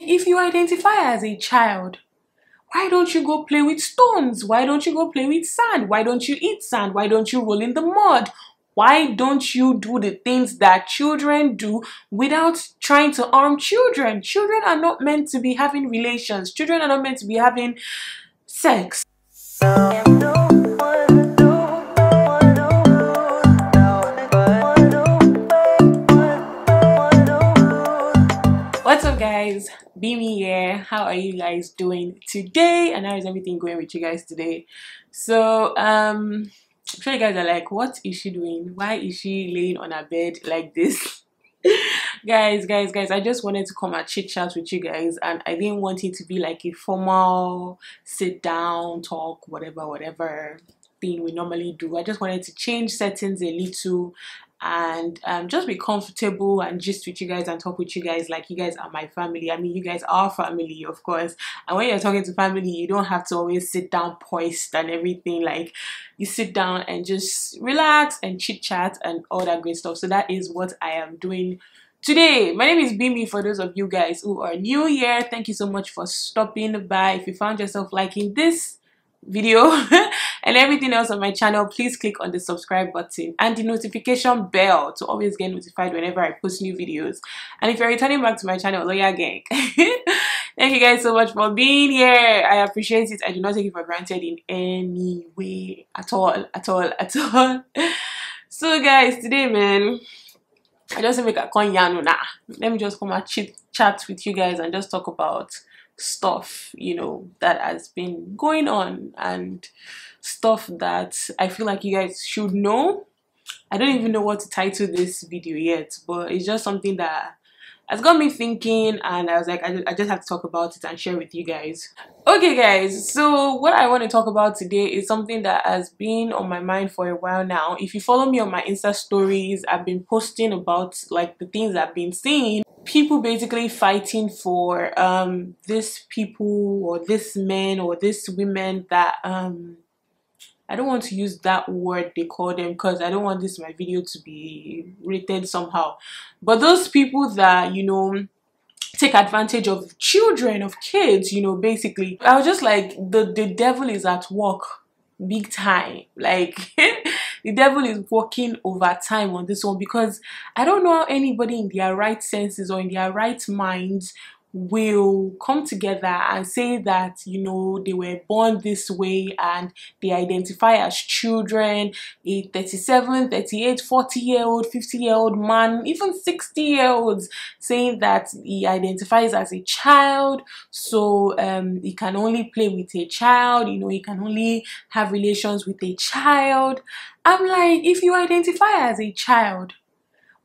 If you identify as a child, why don't you go play with stones? Why don't you go play with sand? Why don't you eat sand? Why don't you roll in the mud? Why don't you do the things that children do without trying to harm children? Children are not meant to be having relations. Children are not meant to be having sex. What's up, guys? Bemi here. How are you guys doing today? And how is everything going with you guys today? So I'm sure you guys are like, what is she doing? Why is she laying on her bed like this? guys, I just wanted to come and chit chat with you guys, and I didn't want it to be like a formal sit down talk, whatever thing we normally do. I just wanted to change settings a little and just be comfortable and gist with you guys and talk with you guys like you guys are my family. I mean, you guys are family, of course, and when you're talking to family, you don't have to always sit down poised and everything. Like, you sit down and just relax and chit chat and all that great stuff. So that is what I am doing today. My name is Bemi. For those of you guys who are new here, thank you so much for stopping by. If you found yourself liking this video and everything else on my channel, please click on the subscribe button and the notification bell to always get notified whenever I post new videos. And if you're returning back to my channel, Lawyer Gang, thank you guys so much for being here. I appreciate it. I do not take it for granted in any way at all. So guys, today, man, I just make a konyano now. Let me just come and chit chat with you guys and just talk about stuff, you know, that has been going on and stuff that I feel like you guys should know. I don't even know what to title this video yet, but it's just something that has got me thinking, and I was like, I just have to talk about it and share with you guys. Okay guys, so what I want to talk about today is something that has been on my mind for a while now. If you follow me on my Insta stories, I've been posting about like the things I've been seeing. People basically fighting for these people or these men or these women that I don't want to use that word they call them, because I don't want this my video to be rated somehow, but those people that, you know, take advantage of children, of kids, you know, basically. I was just like, the devil is at work big time. Like the devil is working overtime on this one, because I don't know how anybody in their right senses or in their right minds will come together and say that, you know, they were born this way and they identify as children. A 37, 38, 40-year-old, 50-year-old man, even 60-year-olds saying that he identifies as a child, so he can only play with a child, you know, he can only have relations with a child. I'm like, if you identify as a child,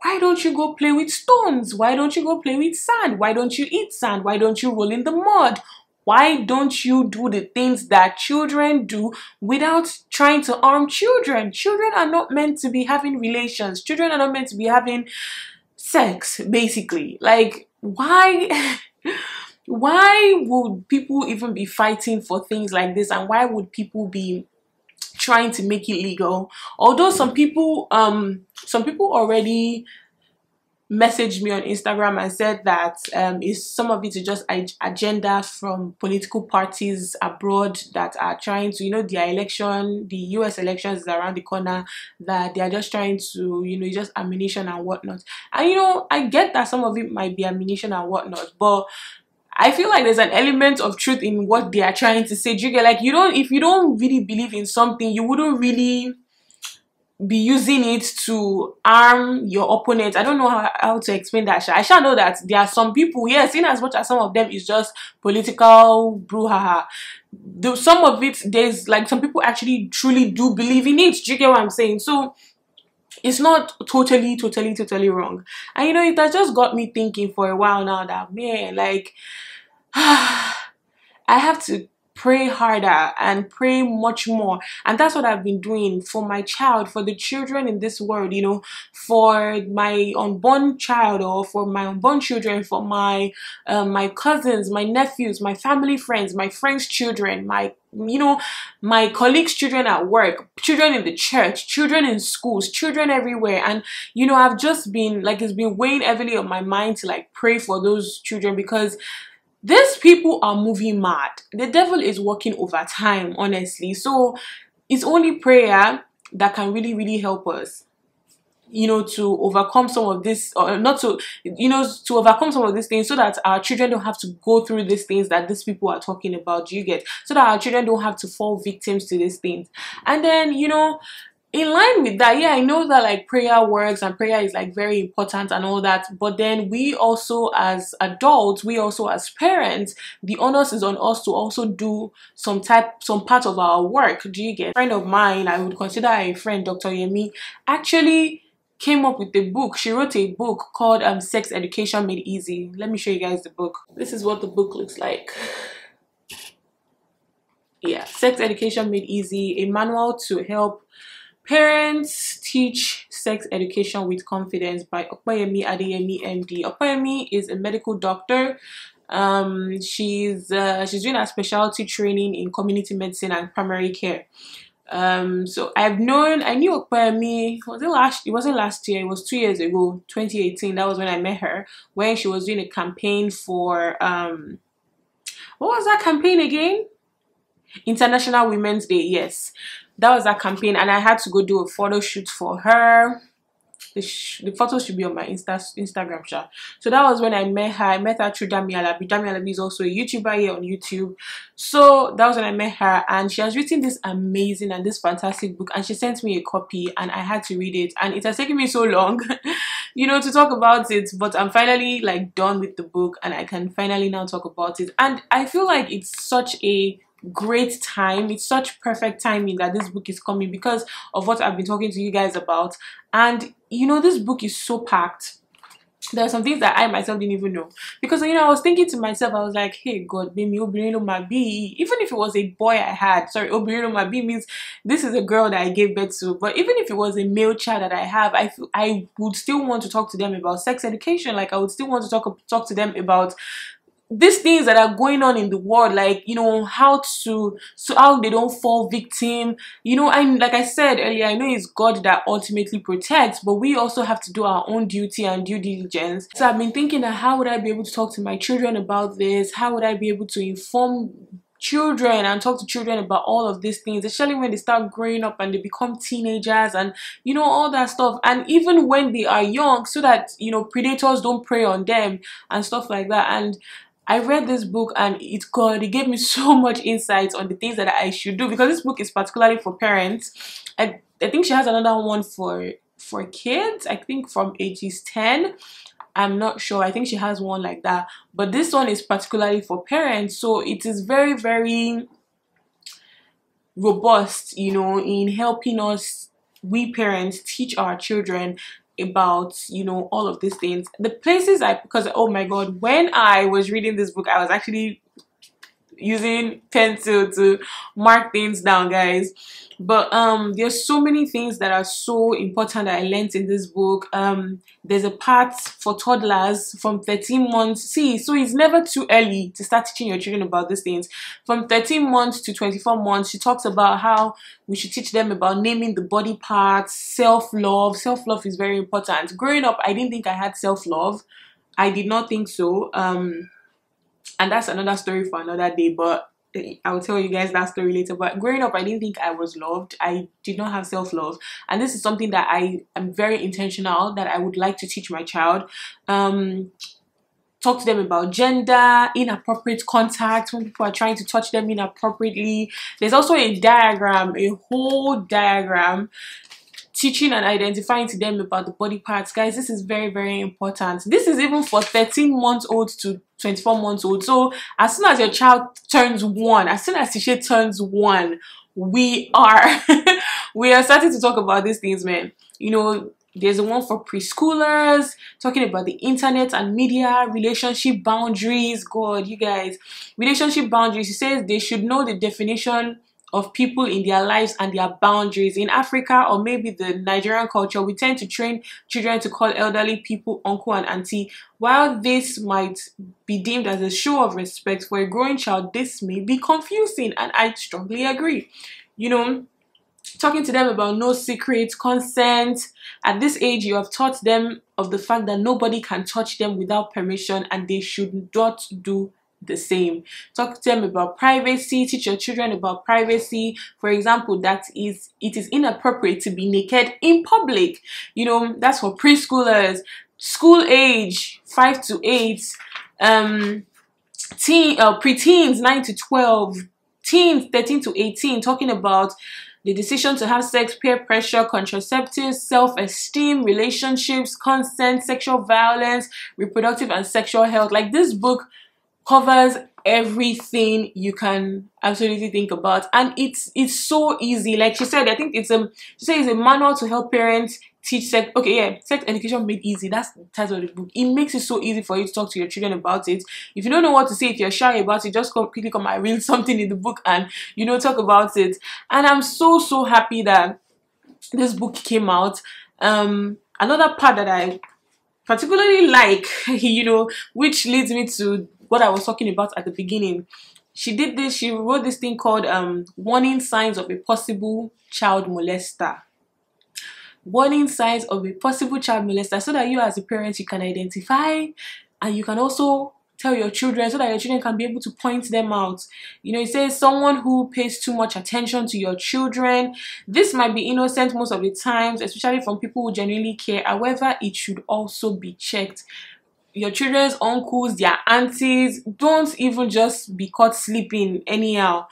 why don't you go play with stones? Why don't you go play with sand? Why don't you eat sand? Why don't you roll in the mud? Why don't you do the things that children do without trying to harm children? Children are not meant to be having relations. Children are not meant to be having sex, basically. Like, why would people even be fighting for things like this? And why would people be trying to make it legal? Although some people already messaged me on Instagram and said that some of it is just agenda from political parties abroad that are trying to, you know, their election, the US elections is around the corner, that they are just trying to, you know, just ammunition and whatnot. And you know, I get that some of it might be ammunition and whatnot, but I feel like there's an element of truth in what they are trying to say. Do you get, like, if you don't really believe in something, you wouldn't really be using it to harm your opponent. I don't know how to explain that. I shall know that there are some people, yes, in as much as some of them is just political brouhaha, some of it, there's like some people actually truly do believe in it. Do you get what I'm saying? So it's not totally wrong. And you know, it has just got me thinking for a while now that, man, like, I have to pray harder and pray much more. And that's what I've been doing for my child, for the children in this world, you know, for my unborn child, or for my unborn children, for my cousins, my nephews, my family friends, my friends' children, my colleagues' children at work, children in the church, children in schools, children everywhere. And you know, I've just been like, it's been weighing heavily on my mind to like pray for those children, because these people are moving mad. The devil is working overtime, honestly. So it's only prayer that can really help us, you know, to overcome some of this, or not to, you know, to overcome some of these things, so that our children don't have to go through these things that these people are talking about. Do you get? So that our children don't have to fall victims to these things. And then, you know, in line with that, yeah, I know that like prayer works and prayer is like very important and all that, but then we also as adults, we also as parents, the onus is on us to also do some part of our work. Do you get? A friend of mine, I would consider a friend, Dr. Yemi, actually came up with a book. She wrote a book called Sex Education Made Easy. Let me show you guys the book. This is what the book looks like. Yeah, Sex Education Made Easy, a manual to help parents teach sex education with confidence, by Gbemi Adeyemi MD. Gbemi is a medical doctor. She's doing a specialty training in community medicine and primary care. So I knew Gbemi, it wasn't last year, it was 2 years ago, 2018. That was when I met her, when she was doing a campaign for what was that campaign again? International Women's Day. Yes, that was that campaign, and I had to go do a photo shoot for her. The photo should be on my Instagram shop. So that was when I met her. I met her through Gbemi. Gbemi is also a YouTuber here on YouTube. So that was when I met her, and she has written this amazing and this fantastic book, and she sent me a copy, and I had to read it, and it has taken me so long you know, to talk about it, but I'm finally like done with the book, and I can finally now talk about it. And I feel like it's such a great time, it's such perfect timing that this book is coming, because of what I've been talking to you guys about. And you know, this book is so packed. There are some things that I myself didn't even know, because you know, I was thinking to myself, I was like, hey God, Bemi, Obirino Mabi. Even if it was a boy I had, sorry, Obirino Mabi means this is a girl that I gave birth to, but even if it was a male child that I have, I would still want to talk to them about sex education. Like I would still want to talk to them about these things that are going on in the world, like, you know, how they don't fall victim. You know, like I said earlier, I know it's God that ultimately protects, but we also have to do our own duty and due diligence. So I've been thinking that how would I be able to talk to my children about this? How would I be able to inform children and talk to children about all of these things, especially when they start growing up and they become teenagers, and you know, all that stuff, and even when they are young, so that, you know, predators don't prey on them and stuff like that. And I read this book, and it gave me so much insight on the things that I should do, because this book is particularly for parents. I think she has another one for kids, I think from ages 10. I'm not sure. I think she has one like that. But this one is particularly for parents. So it is very robust, you know, in helping us, we parents, teach our children about, you know, all of these things. The places because oh my God, when I was reading this book, I was actually using pencil to mark things down, guys. But there's so many things that are so important that I learned in this book. There's a part for toddlers from 13 months. See, so it's never too early to start teaching your children about these things. From 13 months to 24 months, she talks about how we should teach them about naming the body parts, self-love. Self-love is very important. Growing up, I didn't think I had self-love. I did not think so. And that's another story for another day, but I'll tell you guys that story later. But growing up, I didn't think I was loved. I did not have self-love. And this is something that I am very intentional, that I would like to teach my child. Talk to them about gender, inappropriate contact, when people are trying to touch them inappropriately. There's also a diagram, a whole diagram, teaching and identifying to them about the body parts. Guys, this is very important. This is even for 13-month-olds to 24-month-olds. So as soon as your child turns 1, as soon as Tisha turns 1, we are we are starting to talk about these things, man. You know, there's one for preschoolers, talking about the internet and media, relationship boundaries. God, you guys, relationship boundaries. He says they should know the definition of people in their lives and their boundaries. In Africa, or maybe the Nigerian culture, we tend to train children to call elderly people uncle and auntie. While this might be deemed as a show of respect, for a growing child, this may be confusing, and I strongly agree. You know, talking to them about no secret consent. At this age, you have taught them of the fact that nobody can touch them without permission, and they should not do the same. Talk to them about privacy, teach your children about privacy. For example, it is inappropriate to be naked in public. You know, that's for preschoolers, school age 5 to 8, preteens 9 to 12, teens 13 to 18, talking about the decision to have sex, peer pressure, contraceptives, self-esteem, relationships, consent, sexual violence, reproductive and sexual health. Like, this book covers everything you can absolutely think about, and it's so easy. Like she said, I think it's a manual to help parents teach sex. Okay, yeah, sex education made easy. That's the title of the book. It makes it so easy for you to talk to your children about it. If you don't know what to say, if you're shy about it, just quickly come and read something in the book and, you know, talk about it. And I'm so happy that this book came out. Another part that I particularly like, you know, which leads me to what I was talking about at the beginning. She wrote this thing called Warning Signs of a Possible Child Molester. Warning signs of a possible child molester, so that you as a parent, you can identify, and you can also tell your children, so that your children can be able to point them out. You know, it says someone who pays too much attention to your children. This might be innocent most of the times, especially from people who genuinely care. However, it should also be checked. Your children's uncles, their aunties, don't even just be caught sleeping anyhow.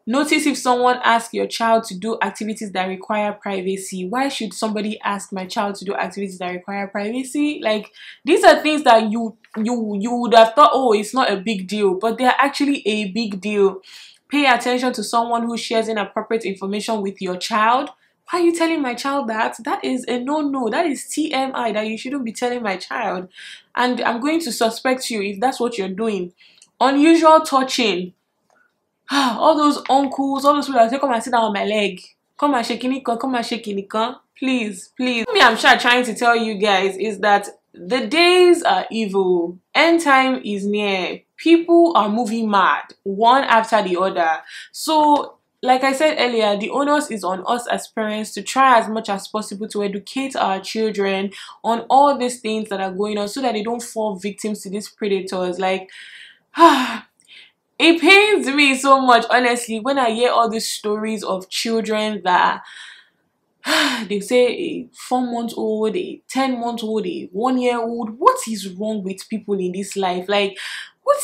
Notice if someone asks your child to do activities that require privacy. Why should somebody ask my child to do activities that require privacy? Like, these are things that you would have thought, oh, it's not a big deal, but they're actually a big deal. Pay attention to someone who shares inappropriate information with your child. Why are you telling my child that? That is a no-no. That is TMI, that you shouldn't be telling my child. And I'm going to suspect you if that's what you're doing. Unusual touching. All those uncles, all those people that say, come and sit down on my leg. Come and shake it, come and shake it. Please. Me, I'm sure trying to tell you guys is that the days are evil. End time is near. People are moving mad, one after the other. So, like I said earlier, the onus is on us as parents to try as much as possible to educate our children on all these things that are going on, so that they don't fall victims to these predators. Like, it pains me so much, honestly, when I hear all these stories of children that they say a 4-month-old, a 10-month-old, a 1-year-old. What is wrong with people in this life? Like, what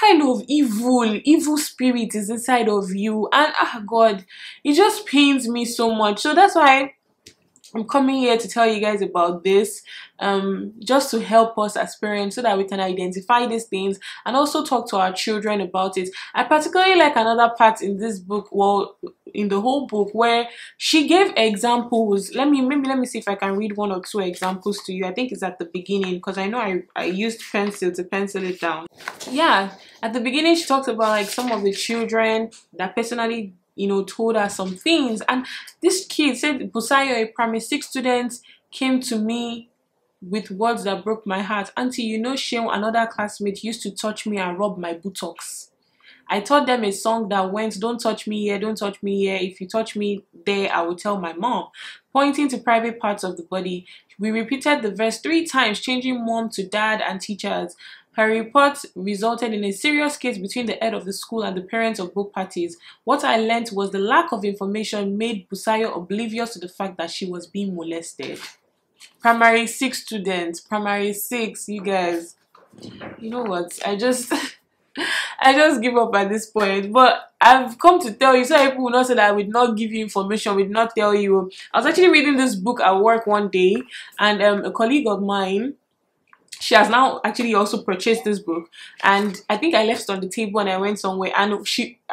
kind of evil spirit is inside of you? And God, it just pains me so much. So that's why I'm coming here to tell you guys about this, just to help us as parents, so that we can identify these things and also talk to our children about it. I particularly like another part in this book, well, in the whole book, where she gave examples. Let me see if I can read 1 or 2 examples to you. I think it's at the beginning, because I know I used pencil to pencil it down. Yeah, at the beginning she talks about like some of the children that personally, you know, told her some things. And this kid said, Busayo, a primary 6 student, came to me with words that broke my heart. Auntie, you know, Sheon, another classmate, used to touch me and rub my buttocks. I taught them a song that went, don't touch me here, don't touch me here. If you touch me there, I will tell my mom. Pointing to private parts of the body. We repeated the verse 3 times, changing mom to dad and teachers. Her report resulted in a serious case between the head of the school and the parents of both parties. What I learned was the lack of information made Busayo oblivious to the fact that she was being molested. Primary 6 students, primary 6, you guys. You know what? I just give up at this point. But I've come to tell you, so people will not say that I would not give you information, would not tell you. I was actually reading this book at work one day, and a colleague of mine, she has now actually also purchased this book, and I think I left it on the table and I went somewhere, and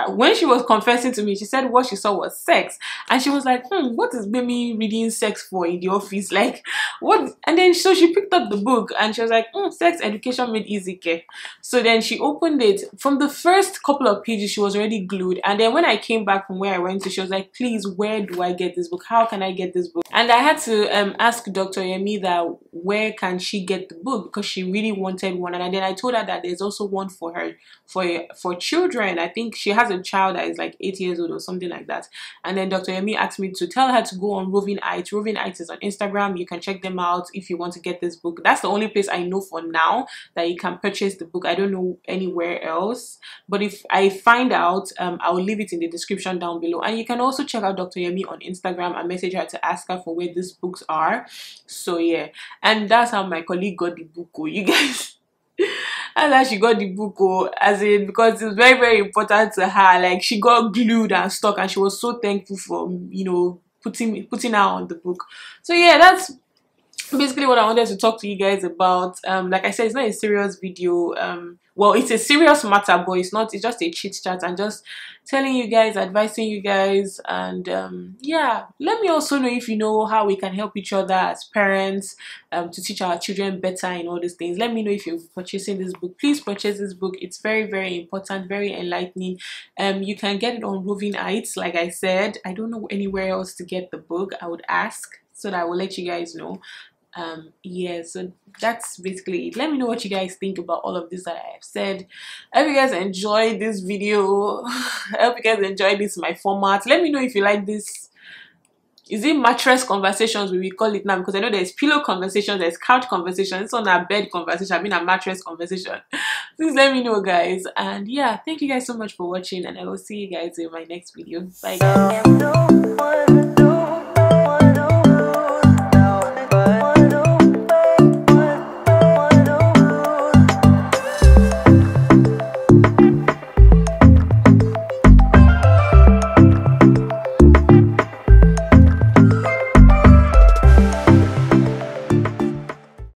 when she was confessing to me, she said what she saw was sex, and she was like, what is Gbemi reading sex for in the office? Like, what? And then so she picked up the book and she was like, sex education made easy care. So then she opened it. From the first couple of pages she was already glued, and then when I came back from where I went to, she was like, please, where do I get this book? How can I get this book? And I had to ask Dr. Yemi that where can she get the book, because she really wanted one. And then I told her that there's also one for her for children. I think she has has a child that is like 8 years old or something like that. And then Dr. Gbemi asked me to tell her to go on Roving Heights. Roving Heights is on Instagram. You can check them out if you want to get this book. That's the only place I know for now that you can purchase the book. I don't know anywhere else, but if I find out, I will leave it in the description down below. And you can also check out Dr. Gbemi on Instagram and message her to ask her for where these books are. So yeah, and that's how my colleague got the book. Oh, you guys. And that she got the book, oh, as in, because it was very, very important to her. Like, she got glued and stuck, and she was so thankful for, you know, putting her on the book. So yeah, that's basically what I wanted to talk to you guys about. Like I said, it's not a serious video. Well, it's a serious matter, but it's not. It's just a chit chat and just telling you guys, advising you guys, and yeah. Let me also know if you know how we can help each other as parents, to teach our children better in all these things. Let me know if you're purchasing this book. Please purchase this book. It's very, very important, very enlightening. You can get it on Roving Heights, like I said. I don't know anywhere else to get the book. I would ask so that I will let you guys know. Yeah, so that's basically it. Let me know what you guys think about all of this that I have said. I hope you guys enjoyed this video. I hope you guys enjoyed this my format. Let me know if you like this. Is it mattress conversations we will call it now? Because I know there's pillow conversations, there's couch conversations, it's on a bed conversation, I mean a mattress conversation. Please let me know, guys. And yeah, thank you guys so much for watching, and I will see you guys in my next video. Bye, guys.